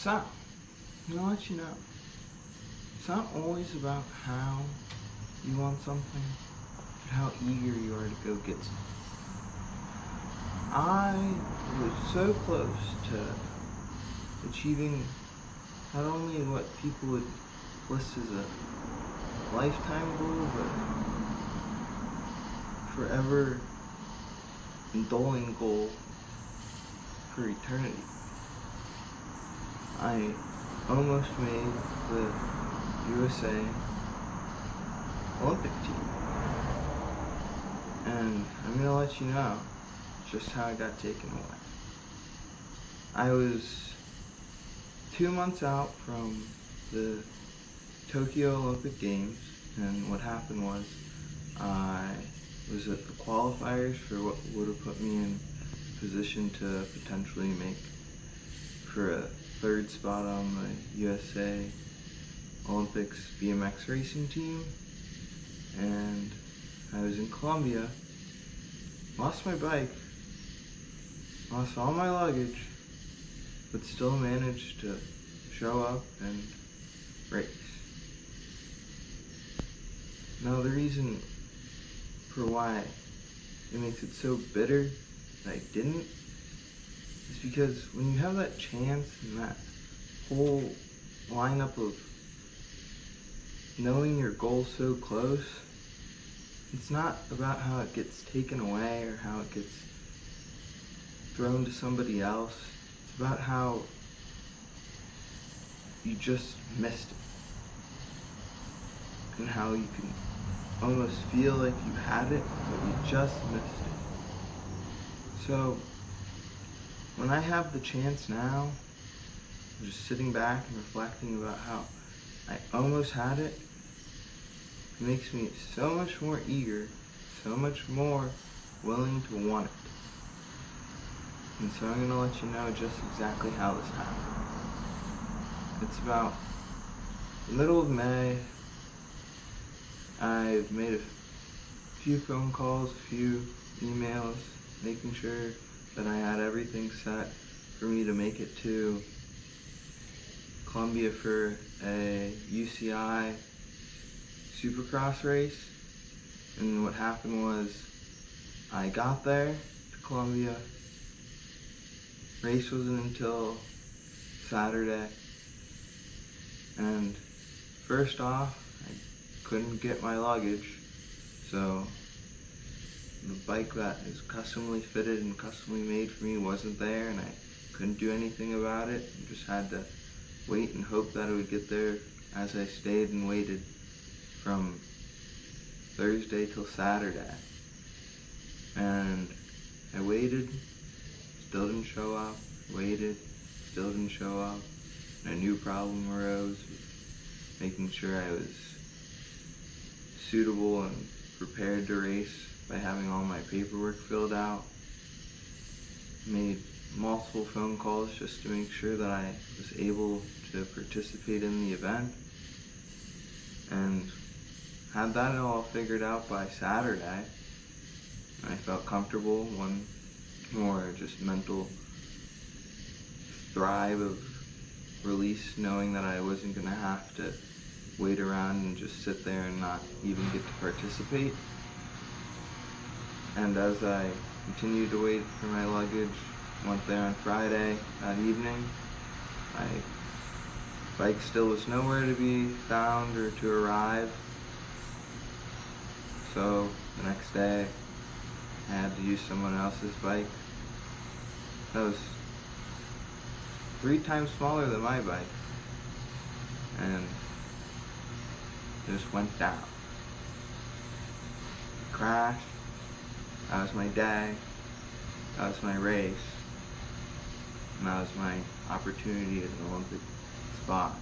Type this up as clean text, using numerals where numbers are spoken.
So, I'm gonna let you know. It's not always about how you want something, but how eager you are to go get something. I was so close to achieving not only what people would list as a lifetime goal, but forever indulging goal for eternity. I almost made the USA Olympic team. And I'm gonna let you know just how I got taken away. I was 2 months out from the Tokyo Olympic Games, and what happened was I was at the qualifiers for what would have put me in position to potentially make for a third spot on the USA Olympics BMX racing team, and I was in Colombia, lost my bike, lost all my luggage, but still managed to show up and race. Now the reason for why it makes it so bitter that I didn't is because when you have that chance and that whole lineup of knowing your goal so close, it's not about how it gets taken away or how it gets thrown to somebody else. It's about how you just missed it, and how you can almost feel like you had it, but you just missed it. So when I have the chance now, I'm just sitting back and reflecting about how I almost had it, it makes me so much more eager, so much more willing to want it. And so I'm going to let you know just exactly how this happened. It's about the middle of May. I've made a few phone calls, a few emails, making sure that I had everything set for me to make it to Colombia for a UCI Supercross race. And what happened was I got there to Colombia. Race wasn't until Saturday. And first off, I couldn't get my luggage, so the bike that is customly fitted and customly made for me wasn't there, and I couldn't do anything about it. I just had to wait and hope that it would get there as I stayed and waited from Thursday till Saturday. And I waited, still didn't show up, waited, still didn't show up, and a new problem arose with making sure I was suitable and prepared to race by having all my paperwork filled out. Made multiple phone calls just to make sure that I was able to participate in the event, and had that all figured out by Saturday. I felt comfortable, one more just mental thrive of release, knowing that I wasn't going to have to wait around and just sit there and not even get to participate. And as I continued to wait for my luggage, went there on Friday that evening, my bike still was nowhere to be found or to arrive. So the next day I had to use someone else's bike that was 3 times smaller than my bike, and just went down. Crashed. That was my day. That was my race. And that was my opportunity at an Olympic spot.